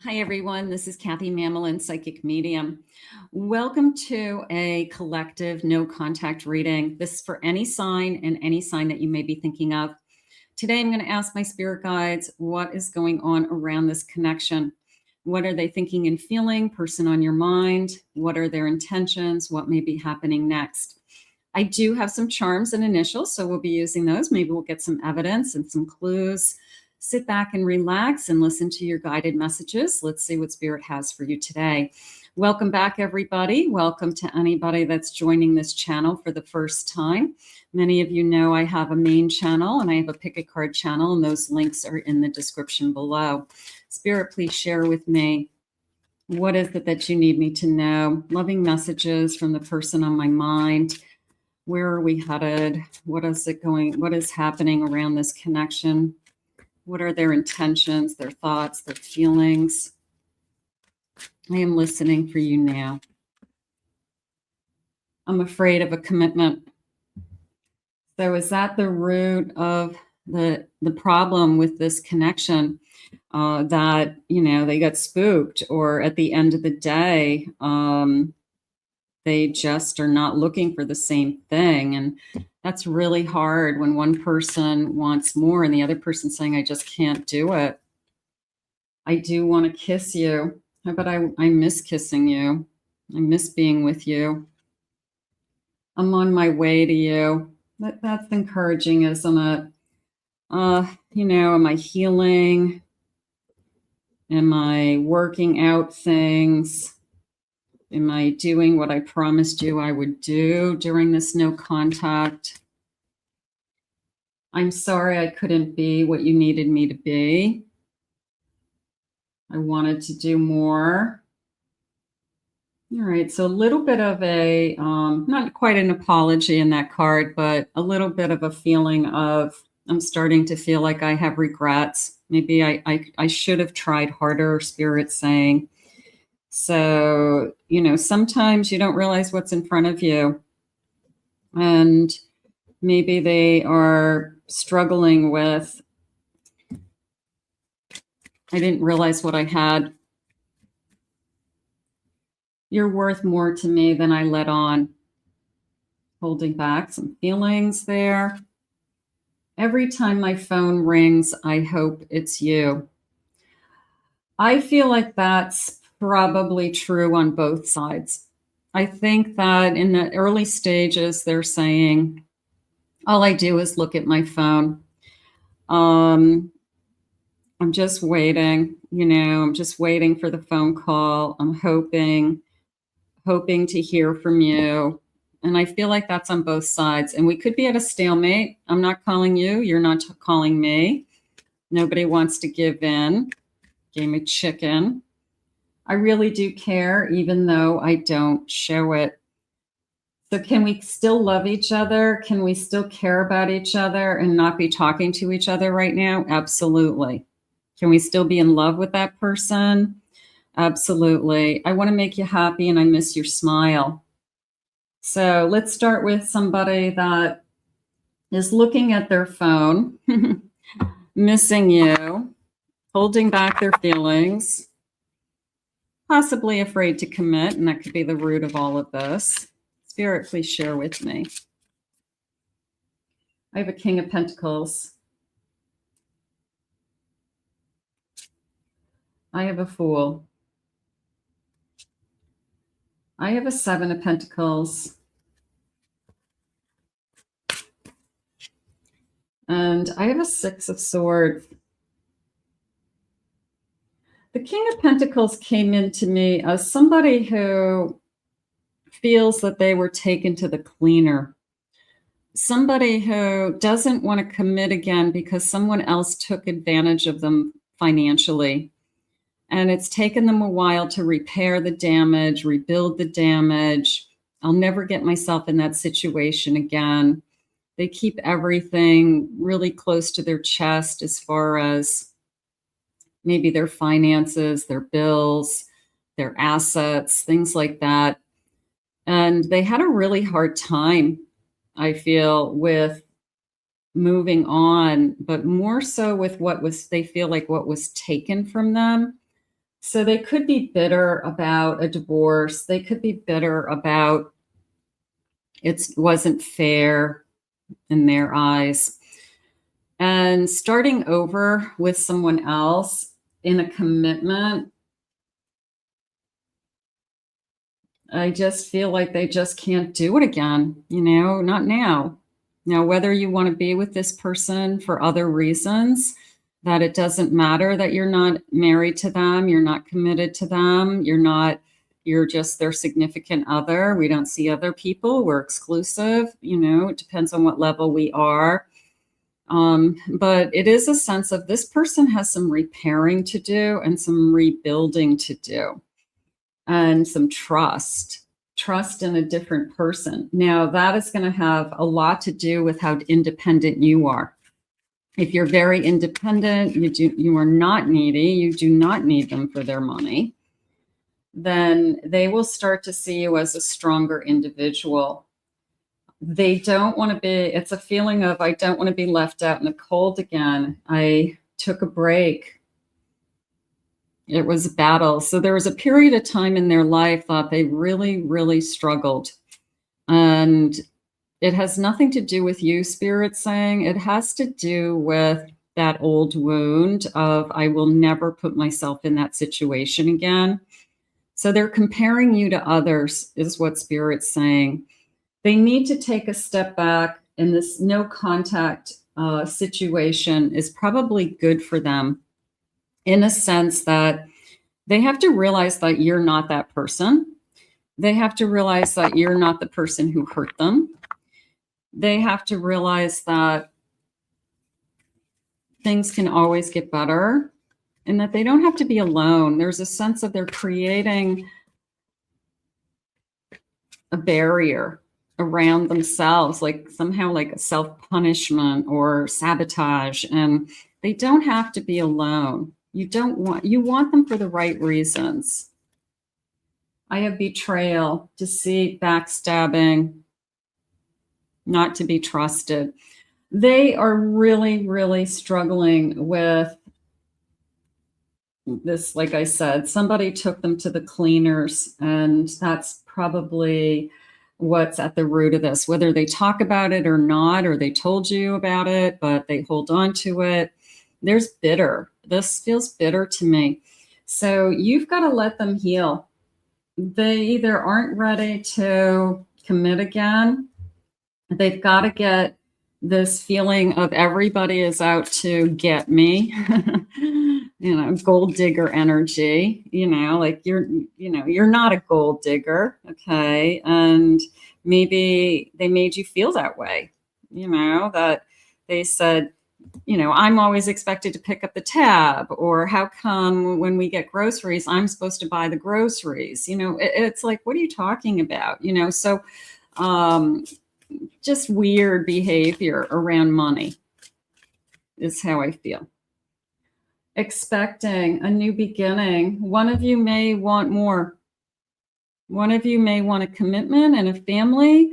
Hi, everyone. This is Kathy Mamelin, Psychic Medium. Welcome to a collective no contact reading. This is for any sign and any sign that you may be thinking of. Today, I'm going to ask my spirit guides what is going on around this connection. What are they thinking and feeling? Person on your mind? What are their intentions? What may be happening next? I do have some charms and initials, so we'll be using those. Maybe we'll get some evidence and some clues. Sit back and relax and listen to your guided messages. Let's see what Spirit has for you today. Welcome back, everybody. Welcome to anybody that's joining this channel for the first time. Many of you know I have a main channel and I have a pick a card channel, and those links are in the description below. Spirit, please share with me, what is it that you need me to know? Loving messages from the person on my mind. Where are we headed? What is it going? What is happening around this connection? What are their intentions, their thoughts, their feelings? I am listening for you now. I'm afraid of a commitment. So is that the root of the problem with this connection? That, they got spooked, or at the end of the day, they just are not looking for the same thing. And that's really hard when one person wants more and the other person's saying, I just can't do it. I do want to kiss you, but I miss kissing you. I miss being with you. I'm on my way to you. That's encouraging, isn't it? Am I healing? Am I working out things? Am I doing what I promised you I would do during this no contact? I'm sorry I couldn't be what you needed me to be. I wanted to do more. All right, so a little bit of a, not quite an apology in that card, but a little bit of a feeling of, I'm starting to feel like I have regrets. Maybe I should have tried harder, Spirit's saying. So, sometimes you don't realize what's in front of you. And maybe they are struggling with, I didn't realize what I had. You're worth more to me than I let on. Holding back some feelings there. Every time my phone rings, I hope it's you. I feel like that's probably true on both sides. I think that in the early stages, they're saying, all I do is look at my phone. I'm just waiting, I'm just waiting for the phone call. I'm hoping to hear from you. And I feel like that's on both sides. And we could be at a stalemate. I'm not calling you. You're not calling me. Nobody wants to give in. Game of chicken. I really do care, even though I don't show it. So can we still love each other? Can we still care about each other and not be talking to each other right now? Absolutely. Can we still be in love with that person? Absolutely. I want to make you happy and I miss your smile. So let's start with somebody that is looking at their phone, missing you, holding back their feelings, possibly afraid to commit, and that could be the root of all of this. Spirit, please share with me. I have a King of Pentacles. I have a Fool. I have a Seven of Pentacles. And I have a Six of Swords. The King of Pentacles came into me as somebody who feels that they were taken to the cleaner. Somebody who doesn't want to commit again because someone else took advantage of them financially. And it's taken them a while to repair the damage, rebuild the damage. I'll never get myself in that situation again. They keep everything really close to their chest as far as maybe their finances, their bills, their assets, things like that. And they had a really hard time, I feel, with moving on, but more so with they feel like what was taken from them. So they could be bitter about a divorce. They could be bitter about it wasn't fair in their eyes. And starting over with someone else in a commitment, I just feel like they just can't do it again, not now. Now, whether you want to be with this person for other reasons, that it doesn't matter that you're not married to them, you're not committed to them, you're just their significant other. We don't see other people, we're exclusive, it depends on what level we are. But it is a sense of this person has some repairing to do and some rebuilding to do and some trust in a different person. Now, that is going to have a lot to do with how independent you are. If you're very independent, you are not needy, you do not need them for their money, then they will start to see you as a stronger individual. They don't want to be, it's a feeling of, I don't want to be left out in the cold again. I took a break. It was a battle. So there was a period of time in their life that they really, really struggled. And it has nothing to do with you, Spirit saying. It has to do with that old wound of, I will never put myself in that situation again. So they're comparing you to others, is what Spirit's saying. They need to take a step back, and this no contact situation is probably good for them in a sense that they have to realize that you're not that person. They have to realize that you're not the person who hurt them. They have to realize that things can always get better and that they don't have to be alone. There's a sense of they're creating a barrier around themselves, like somehow like a self-punishment or sabotage, and they don't have to be alone. You want them for the right reasons. I have betrayal, deceit, backstabbing, not to be trusted. They are really, really struggling with this. Like I said, somebody took them to the cleaners, and that's probably what's at the root of this, whether they talk about it or not, or they told you about it, but they hold on to it. There's bitter. This feels bitter to me. So you've got to let them heal. They either aren't ready to commit again. They've got to get this feeling of everybody is out to get me, gold digger energy, like you're not a gold digger. Okay. And maybe they made you feel that way, that they said, I'm always expected to pick up the tab, or how come when we get groceries, I'm supposed to buy the groceries? It's like, what are you talking about? So, just weird behavior around money is how I feel. Expecting a new beginning. One of you may want more. One of you may want a commitment and a family,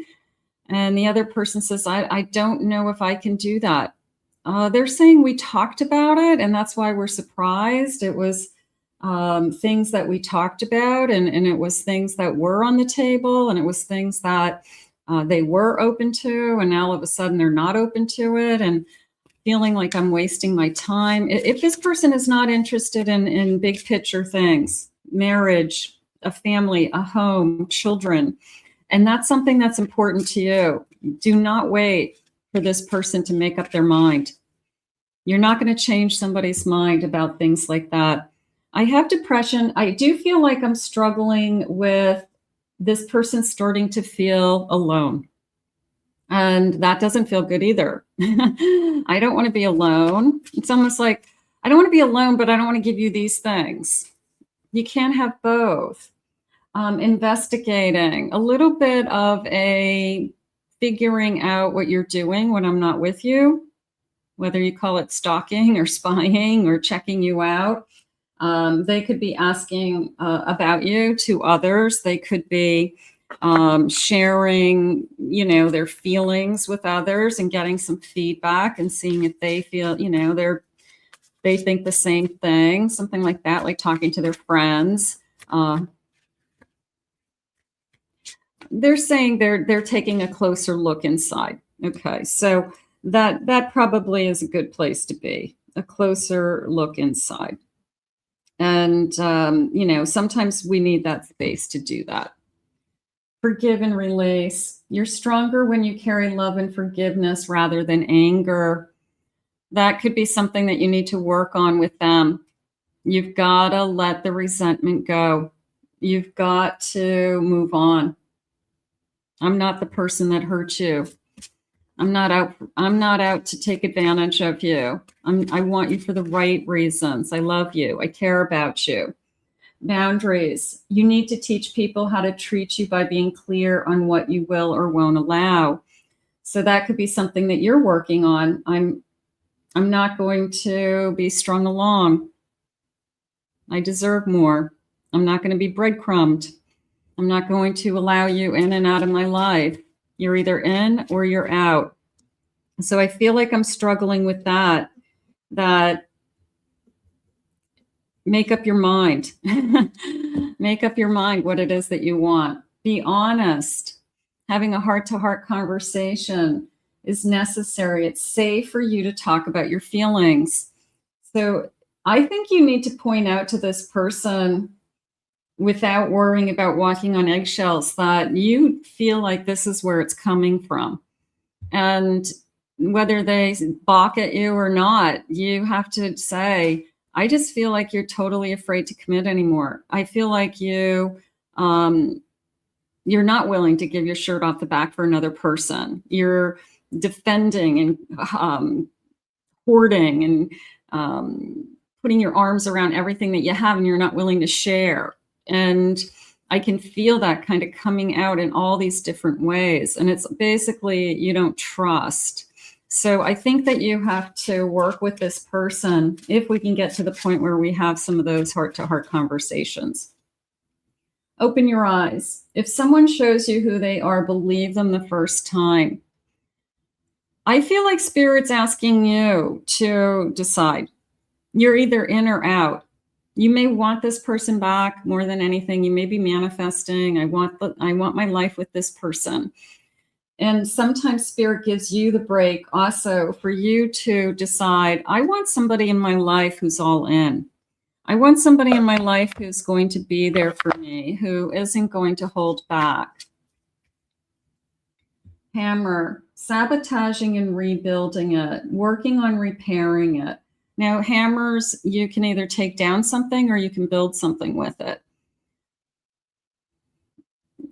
and the other person says, I don't know if I can do that. They're saying we talked about it, and that's why we're surprised. It was things that we talked about, and it was things that were on the table, and it was things that they were open to, and now all of a sudden they're not open to it, and feeling like I'm wasting my time. If this person is not interested in big picture things, marriage, a family, a home, children, and that's something that's important to you, do not wait for this person to make up their mind. You're not going to change somebody's mind about things like that. I have depression. I do feel like I'm struggling with this person starting to feel alone. And that doesn't feel good either. I don't want to be alone. It's almost like, I don't want to be alone, but I don't want to give you these things. You can't have both. Investigating, a little bit of a figuring out what you're doing when I'm not with you, whether you call it stalking or spying or checking you out. They could be asking about you to others. They could be sharing, their feelings with others and getting some feedback and seeing if they feel, they're they think the same thing, something like that, like talking to their friends. They're saying they're taking a closer look inside. Okay, so that probably is a good place to be, a closer look inside. And, sometimes we need that space to do that. Forgive and release. You're stronger when you carry love and forgiveness rather than anger. That could be something that you need to work on with them. You've got to let the resentment go. You've got to move on. I'm not the person that hurt you. I'm not out to take advantage of you. I want you for the right reasons. I love you. I care about you. Boundaries. You need to teach people how to treat you by being clear on what you will or won't allow. So that could be something that you're working on. I'm not going to be strung along. I deserve more. I'm not going to be breadcrumbed. I'm not going to allow you in and out of my life. You're either in or you're out. So I feel like I'm struggling with that make up your mind. Make up your mind what it is that you want. Be honest. Having a heart-to-heart conversation is necessary. It's safe for you to talk about your feelings. So I think you need to point out to this person, without worrying about walking on eggshells, that you feel like this is where it's coming from. And whether they balk at you or not, you have to say, I just feel like you're totally afraid to commit anymore. I feel like you're not willing to give your shirt off the back for another person. You're defending and hoarding and putting your arms around everything that you have, and you're not willing to share. And I can feel that kind of coming out in all these different ways. And it's basically you don't trust. So I think that you have to work with this person if we can get to the point where we have some of those heart-to-heart conversations. Open your eyes. If someone shows you who they are, believe them the first time. I feel like Spirit's asking you to decide. You're either in or out. You may want this person back more than anything. You may be manifesting, I want my life with this person. And sometimes Spirit gives you the break also for you to decide, I want somebody in my life who's all in. I want somebody in my life who's going to be there for me, who isn't going to hold back. Hammer, sabotaging and rebuilding it, working on repairing it. Now, hammers, you can either take down something or you can build something with it.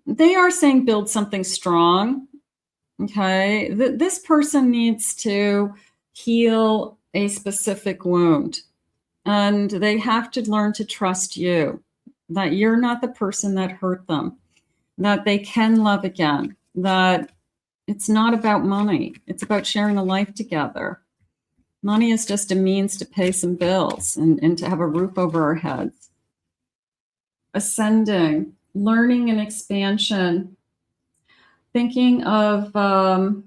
They are saying build something strong. Okay, this person needs to heal a specific wound, and they have to learn to trust you, that you're not the person that hurt them, that they can love again, that it's not about money. It's about sharing a life together. Money is just a means to pay some bills and to have a roof over our heads. Ascending, learning and expansion. Thinking on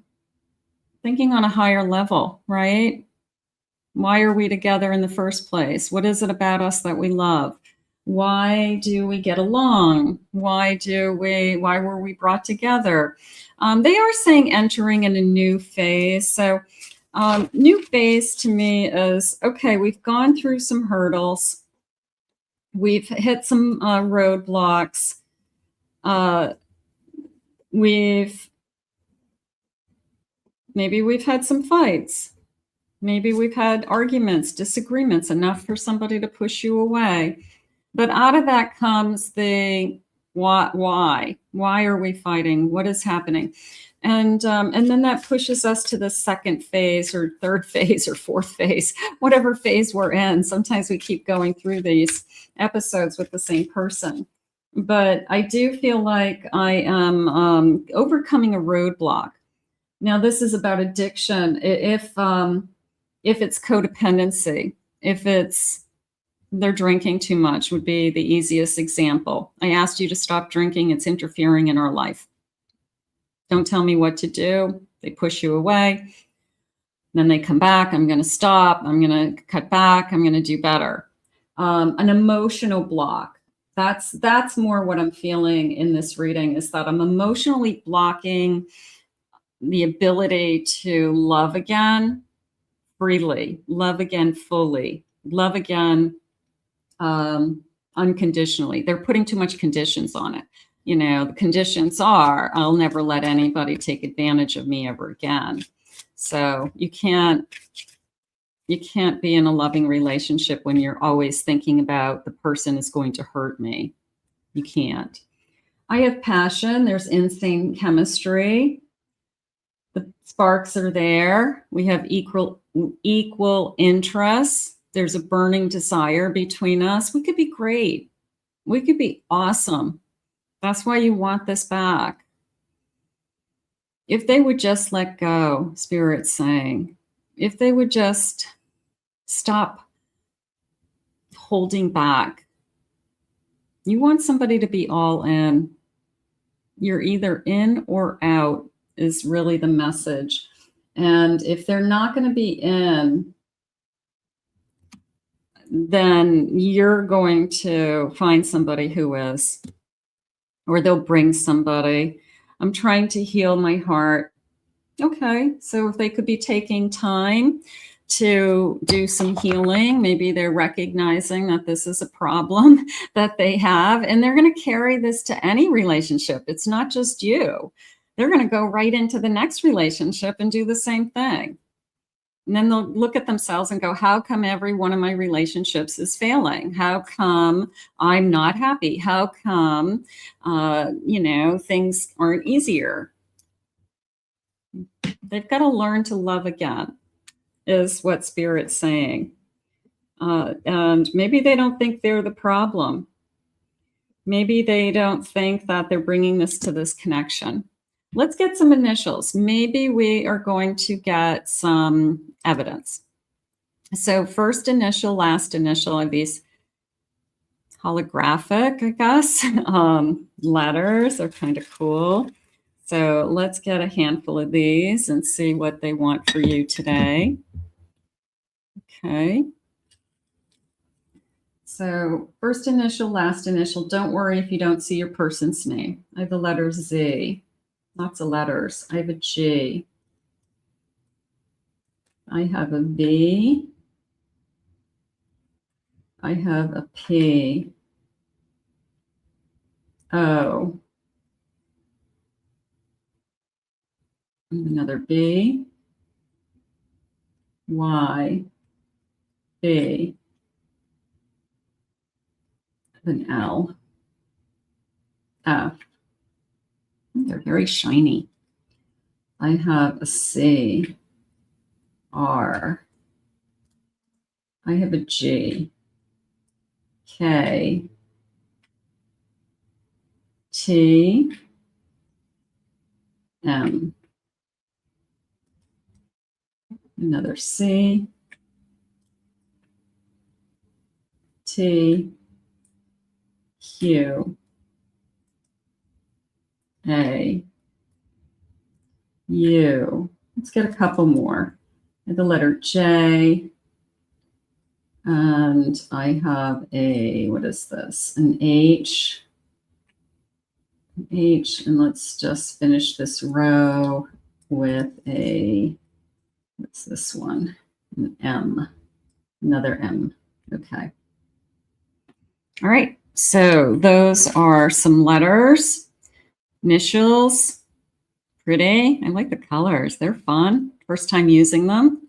a higher level, right? Why are we together in the first place? What is it about us that we love? Why do we get along? Why were we brought together? They are saying entering in a new phase. So new phase to me is, okay, we've gone through some hurdles. We've hit some roadblocks. Maybe we've had some fights. Maybe we've had arguments, disagreements, enough for somebody to push you away. But out of that comes the why? Why are we fighting? What is happening? And then that pushes us to the second phase or third phase or fourth phase, whatever phase we're in. Sometimes we keep going through these episodes with the same person. But I do feel like I am overcoming a roadblock. Now, this is about addiction. If it's codependency, if they're drinking too much, would be the easiest example. I asked you to stop drinking. It's interfering in our life. Don't tell me what to do. They push you away. Then they come back. I'm going to stop. I'm going to cut back. I'm going to do better. An emotional block. That's more what I'm feeling in this reading, is that I'm emotionally blocking the ability to love again freely, love again fully, love again unconditionally. They're putting too much conditions on it. You know, the conditions are, I'll never let anybody take advantage of me ever again. So you can't be in a loving relationship when you're always thinking about the person is going to hurt me. You can't. I have passion. There's insane chemistry. The sparks are there. We have equal interests. There's a burning desire between us. We could be great. We could be awesome. That's why you want this back. If they would just let go, Spirit's saying, if they would just stop holding back. You want somebody to be all in. You're either in or out is really the message. And if they're not going to be in, then you're going to find somebody who is, or they'll bring somebody. I'm trying to heal my heart. Okay, so if they could be taking time to do some healing, maybe they're recognizing that this is a problem that they have, and they're going to carry this to any relationship. It's not just you. They're going to go right into the next relationship and do the same thing. And then they'll look at themselves and go, how come every one of my relationships is failing? How come I'm not happy? How come, things aren't easier? They've got to learn to love again, is what Spirit's saying. And maybe they don't think they're the problem. Maybe they don't think that they're bringing this to this connection. Let's get some initials. Maybe we are going to get some evidence. So first initial, last initial are these holographic, I guess. Letters are kind of cool. So let's get a handful of these and see what they want for you today. Okay. So first initial, last initial. Don't worry if you don't see your person's name. I have the letter Z. Lots of letters. I have a G. I have a V. I have a P. O. Another B. Y. B. An L. F. They're very shiny. I have a C. R. I have a G. K. T. M. Another C. T. Q. A. U. Let's get a couple more. I have the letter J. And I have a, what is this? An H. An H. And let's just finish this row with a, what's this one? An M. Another M. Okay. All right. So those are some letters, initials. Pretty. I like the colors. They're fun. First time using them.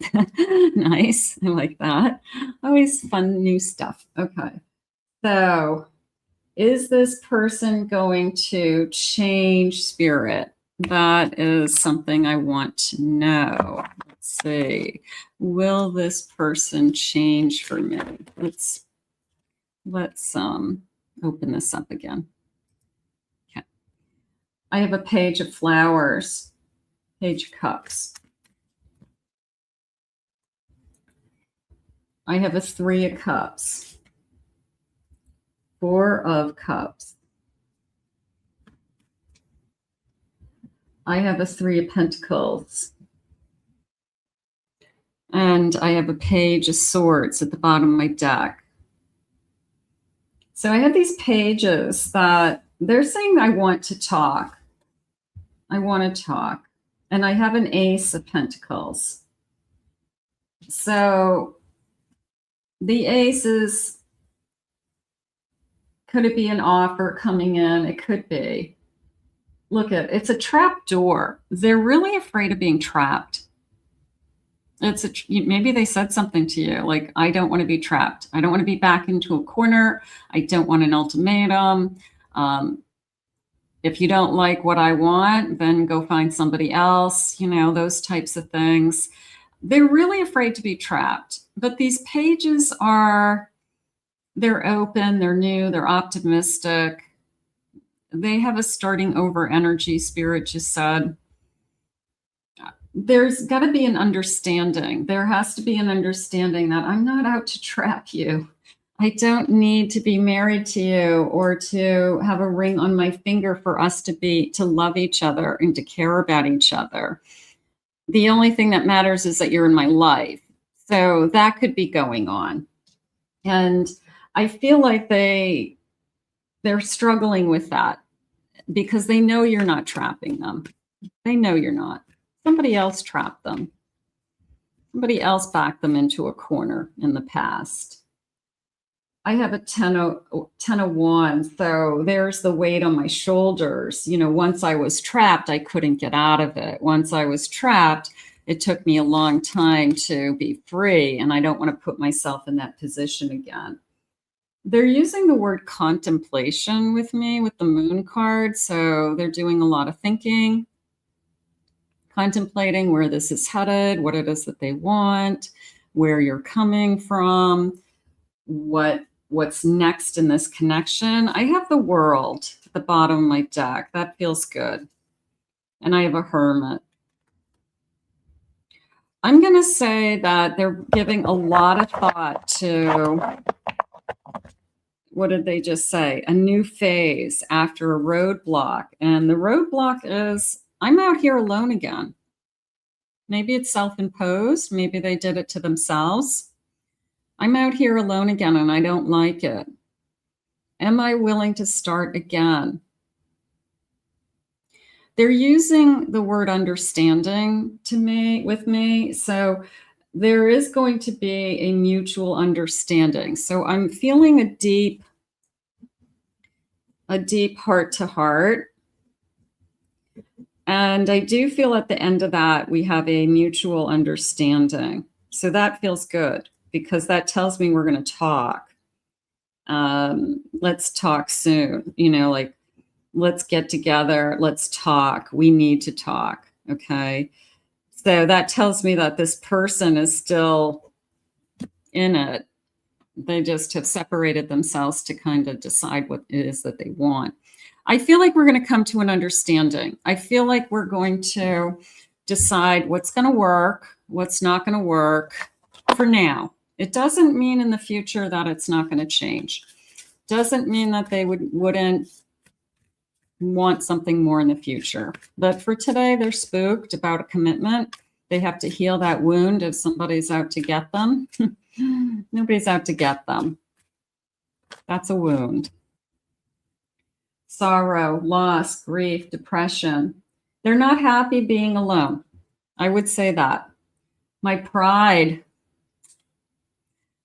Nice. I like that. Always fun new stuff. Okay. So is this person going to change Spirit? That is something I want to know. Let's see. Will this person change for me? Let's open this up again. Okay. I have a page of flowers, page of cups. I have a 3 of cups, 4 of cups. I have a 3 of pentacles. And I have a Page of Swords at the bottom of my deck. So I have these pages that they're saying, I want to talk. I want to talk. And I have an Ace of Pentacles. So the Ace is, could it be an offer coming in? It could be. Look at, it's a trap door. They're really afraid of being trapped. It's maybe they said something to you like, I don't want to be trapped. I don't want to be back into a corner. I don't want an ultimatum. If you don't like what I want, then go find somebody else, you know, those types of things. They're really afraid to be trapped. But these pages are, they're open, they're new, they're optimistic. They have a starting over energy, Spirit just said. There's got to be an understanding. There has to be an understanding that I'm not out to trap you. I don't need to be married to you or to have a ring on my finger for us to love each other and to care about each other. The only thing that matters is that you're in my life. So that could be going on. And I feel like they're struggling with that because they know you're not trapping them. They know you're not. Somebody else trapped them. Somebody else backed them into a corner in the past. I have a 10 of Wands, so there's the weight on my shoulders. You know, once I was trapped, I couldn't get out of it. Once I was trapped, it took me a long time to be free, and I don't want to put myself in that position again. They're using the word contemplation with me with the Moon card, so they're doing a lot of thinking, contemplating where this is headed, what it is that they want, where you're coming from, what's next in this connection. I have the World at the bottom of my deck. That feels good. And I have a Hermit. I'm going to say that they're giving a lot of thought to, what did they just say? A new phase after a roadblock. And the roadblock is, I'm out here alone again. Maybe it's self-imposed. Maybe they did it to themselves. I'm out here alone again and I don't like it. Am I willing to start again? They're using the word understanding with me. So there is going to be a mutual understanding. So I'm feeling a deep heart to heart. And I do feel at the end of that, we have a mutual understanding. So that feels good because that tells me we're going to talk. Let's talk soon. You know, like, let's get together. Let's talk. We need to talk. Okay. So that tells me that this person is still in it. They just have separated themselves to kind of decide what it is that they want. I feel like we're going to come to an understanding. I feel like we're going to decide what's going to work, what's not going to work for now. It doesn't mean in the future that it's not going to change. Doesn't mean that they wouldn't want something more in the future. But for today, they're spooked about a commitment. They have to heal that wound if somebody's out to get them. Nobody's out to get them. That's a wound. Sorrow, loss, grief, depression. They're not happy being alone. I would say that. My pride,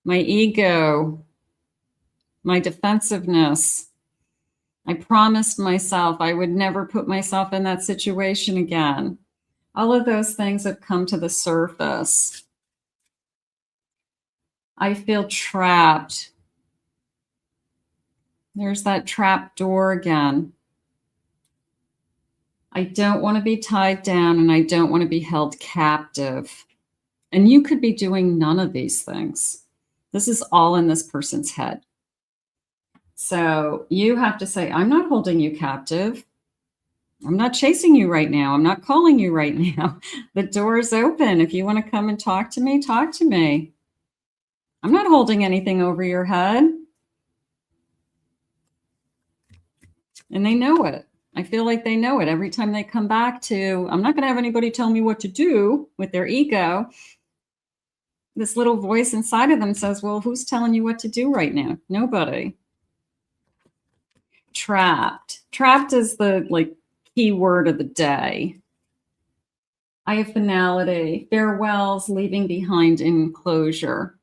my ego, my defensiveness. I promised myself I would never put myself in that situation again. All of those things have come to the surface. I feel trapped. There's that trap door again. I don't want to be tied down and I don't want to be held captive. And you could be doing none of these things. This is all in this person's head. So you have to say, I'm not holding you captive. I'm not chasing you right now. I'm not calling you right now. The door is open. If you want to come and talk to me, talk to me. I'm not holding anything over your head. And they know it. I feel like they know it. Every time they come back to, I'm not going to have anybody tell me what to do with their ego. this little voice inside of them says, well, who's telling you what to do right now? Nobody. Trapped. Trapped is the key word of the day. I have finality, farewells, leaving behind enclosure.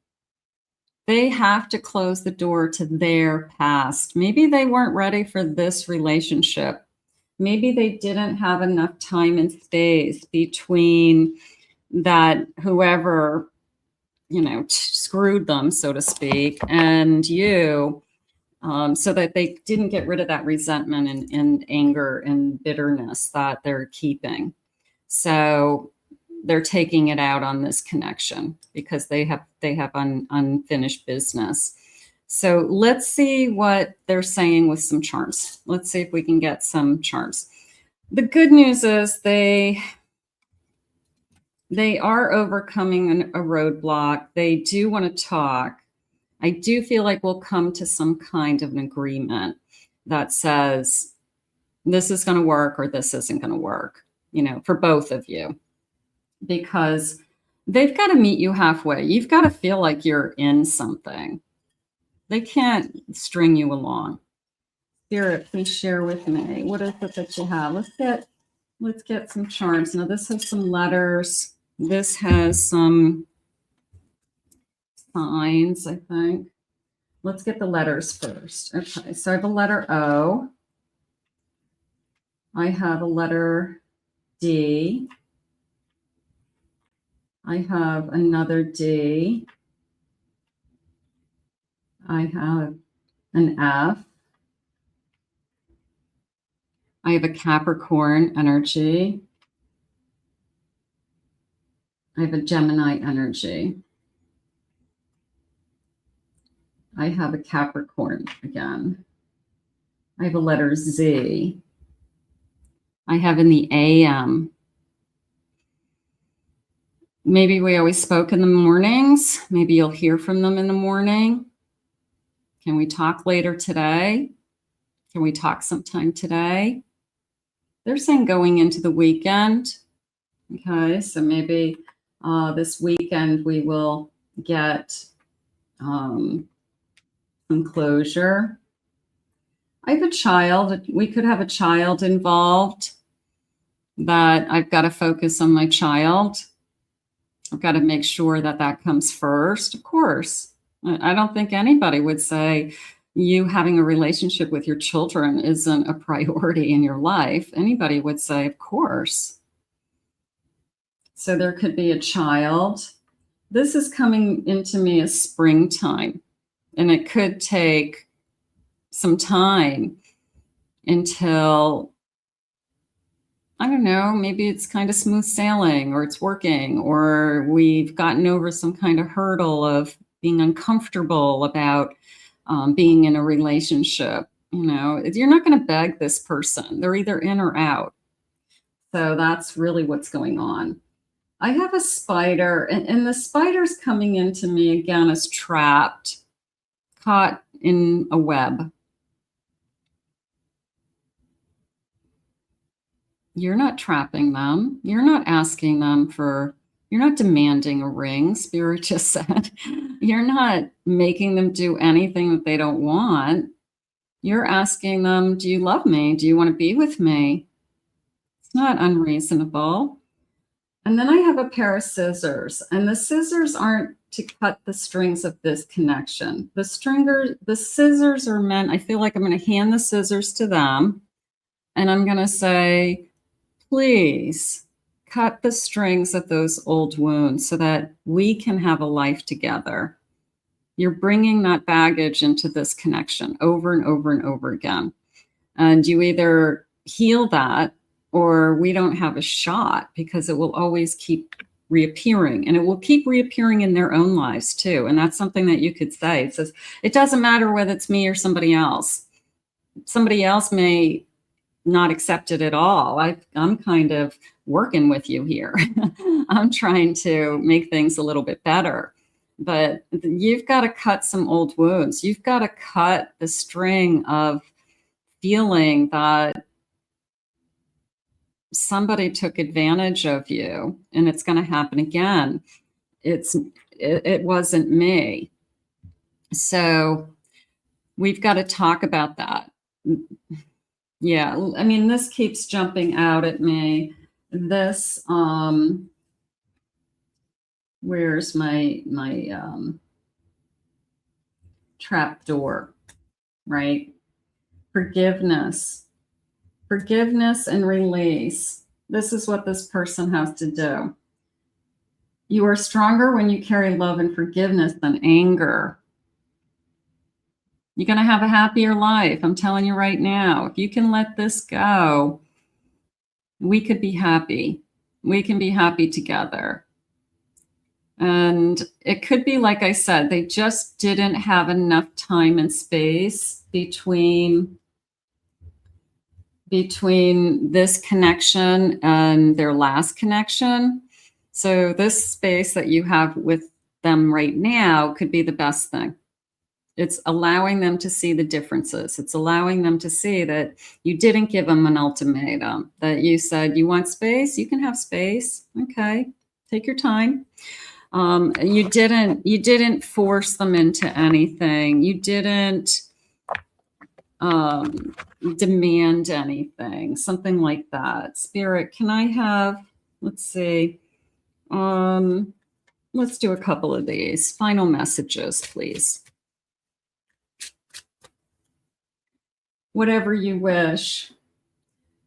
They have to close the door to their past. Maybe they weren't ready for this relationship. Maybe they didn't have enough time and space between that whoever, screwed them, so to speak, and you, so that they didn't get rid of that resentment and anger and bitterness that they're keeping. So they're taking it out on this connection because they have unfinished business. So let's see what they're saying with some charms. Let's see if we can get some charms. The good news is they are overcoming a roadblock. They do want to talk. I do feel like we'll come to some kind of an agreement that says this is going to work or this isn't going to work, for both of you, because they've got to meet you halfway. You've got to feel like you're in something. They can't string you along. Spirit, please share with me. What is it that you have? Let's get some charms. Now this has some letters. This has some signs, I think. Let's get the letters first. Okay, so I have a letter O. I have a letter D. I have another D. I have an F. I have a Capricorn energy. I have a Gemini energy. I have a Capricorn again. I have a letter Z. I have in the AM. Maybe we always spoke in the mornings. Maybe you'll hear from them in the morning. Can we talk later today? Can we talk sometime today? They're saying going into the weekend. Okay, so maybe this weekend we will get some closure. I have a child. We could have a child involved, that I've got to focus on my child. I've got to make sure that that comes first, of course. I don't think anybody would say you having a relationship with your children isn't a priority in your life. Anybody would say, of course. So there could be a child. This is coming into me as springtime, and it could take some time until, I don't know, maybe it's kind of smooth sailing, or it's working, or we've gotten over some kind of hurdle of being uncomfortable about being in a relationship. You're not going to beg this person. They're either in or out. So that's really what's going on. I have a spider, and the spider's coming into me again as trapped, caught in a web. You're not trapping them. You're not asking them you're not demanding a ring, Spirit just said. You're not making them do anything that they don't want. You're asking them, do you love me? Do you want to be with me? It's not unreasonable. And then I have a pair of scissors, and the scissors aren't to cut the strings of this connection. The scissors are meant, I feel like I'm going to hand the scissors to them, and I'm going to say, please cut the strings of those old wounds so that we can have a life together. You're bringing that baggage into this connection over and over and over again. And you either heal that, or we don't have a shot, because it will always keep reappearing, and it will keep reappearing in their own lives too. And that's something that you could say. It says, it doesn't matter whether it's me or somebody else. Somebody else may not accept it at all. I'm kind of working with you here. I'm trying to make things a little bit better. But you've got to cut some old wounds. You've got to cut the string of feeling that somebody took advantage of you, and it's going to happen again. it wasn't me. So we've got to talk about that. Yeah, I mean, this keeps jumping out at me. This, where's my trap door, right? Forgiveness and release. This is what this person has to do. You are stronger when you carry love and forgiveness than anger. You're going to have a happier life. I'm telling you right now, if you can let this go, we could be happy. We can be happy together. And it could be, like I said, they just didn't have enough time and space between this connection and their last connection. So this space that you have with them right now could be the best thing. It's allowing them to see the differences. It's allowing them to see that you didn't give them an ultimatum, that you said, you want space? You can have space. Okay, take your time. You didn't force them into anything. You didn't demand anything, something like that. Spirit, can I have, let's see, let's do a couple of these. Final messages, please. Whatever you wish.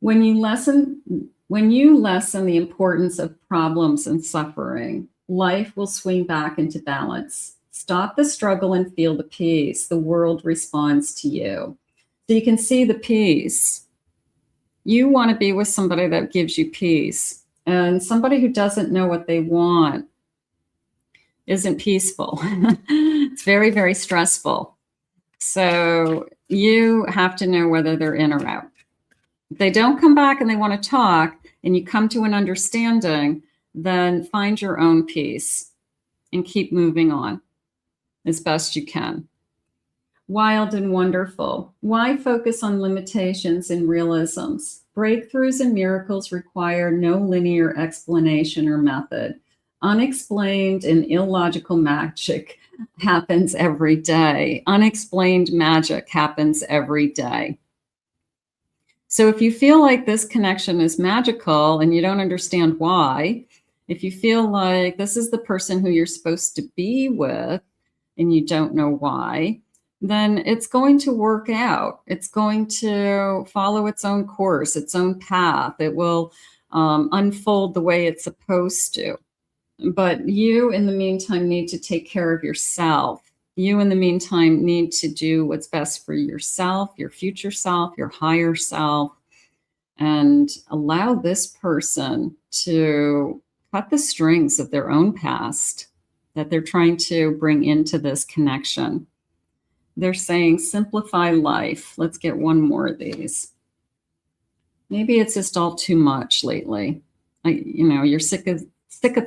When you lessen the importance of problems and suffering, life will swing back into balance. Stop the struggle and feel the peace. The world responds to you. So you can see the peace. You want to be with somebody that gives you peace. And somebody who doesn't know what they want isn't peaceful. It's very, very stressful. So you have to know whether they're in or out. If they don't come back and they want to talk and you come to an understanding, then find your own peace and keep moving on as best you can. Wild and wonderful. Why focus on limitations and realisms? Breakthroughs and miracles require no linear explanation or method. Unexplained and illogical magic happens every day. Unexplained magic happens every day. So if you feel like this connection is magical and you don't understand why, if you feel like this is the person who you're supposed to be with and you don't know why, then it's going to work out. It's going to follow its own course, its own path. It will unfold the way it's supposed to. But you, in the meantime, need to take care of yourself. You, in the meantime, need to do what's best for yourself, your future self, your higher self, and allow this person to cut the strings of their own past that they're trying to bring into this connection. They're saying, simplify life. Let's get one more of these. Maybe it's just all too much lately. You're sick of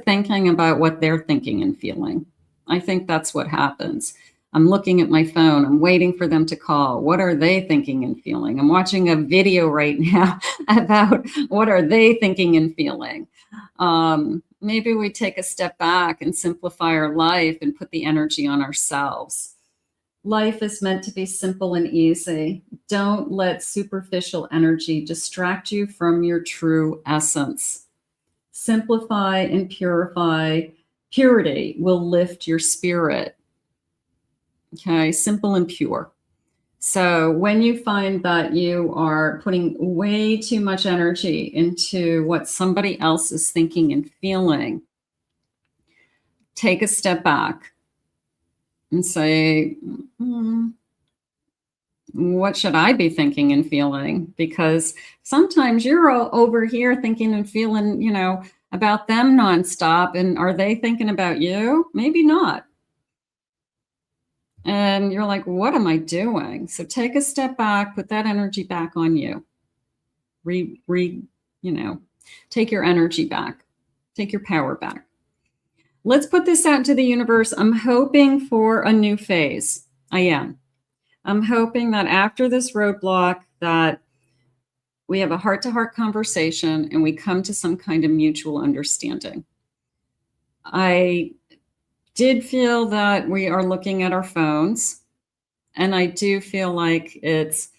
thinking about what they're thinking and feeling. I think that's what happens. I'm looking at my phone. I'm waiting for them to call. What are they thinking and feeling? I'm watching a video right now about what are they thinking and feeling. Maybe we take a step back and simplify our life and put the energy on ourselves. Life is meant to be simple and easy. Don't let superficial energy distract you from your true essence. Simplify and purify. Purity will lift your spirit. Okay, simple and pure. So when you find that you are putting way too much energy into what somebody else is thinking and feeling, take a step back and say, what should I be thinking and feeling? Because sometimes you're all over here thinking and feeling, about them nonstop. And are they thinking about you? Maybe not. And you're like, what am I doing? So take a step back, put that energy back on you. Take your energy back. Take your power back. Let's put this out into the universe. I'm hoping for a new phase. I am. I'm hoping that after this roadblock that we have a heart-to-heart conversation and we come to some kind of mutual understanding. I did feel that we are looking at our phones. And I do feel like it's,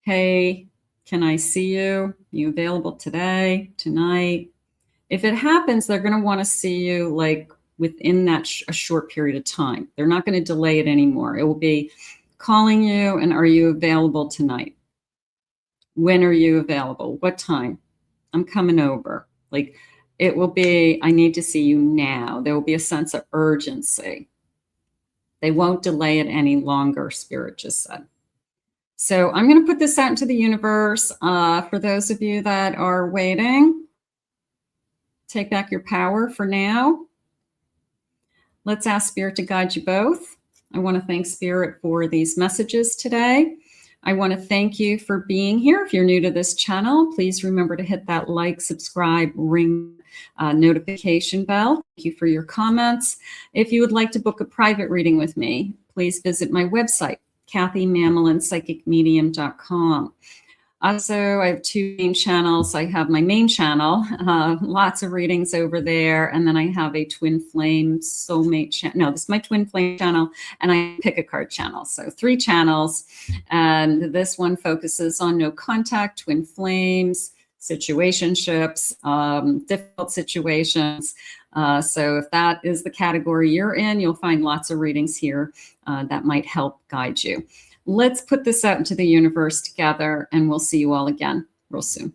hey, can I see you? You available today, tonight? If it happens, they're going to want to see you like within that a short period of time. They're not going to delay it anymore. It will be calling you and are you available tonight? When are you available? What time? I'm coming over. Like it will be, I need to see you now. There will be a sense of urgency. They won't delay it any longer, Spirit just said. So I'm going to put this out into the universe. For those of you that are waiting, take back your power for now. Let's ask Spirit to guide you both. I want to thank Spirit for these messages today. I want to thank you for being here. If you're new to this channel, please remember to hit that like, subscribe, ring notification bell. Thank you for your comments. If you would like to book a private reading with me, please visit my website, KathyMammelin.psychicmedium.com. Also, I have two main channels. I have my main channel, lots of readings over there. And then I have a Twin Flame Soulmate channel. No, this is my Twin Flame channel and I pick a card channel. So 3 channels. And this one focuses on no contact, twin flames, situationships, difficult situations. So if that is the category you're in, you'll find lots of readings here that might help guide you. Let's put this out into the universe together and we'll see you all again real soon.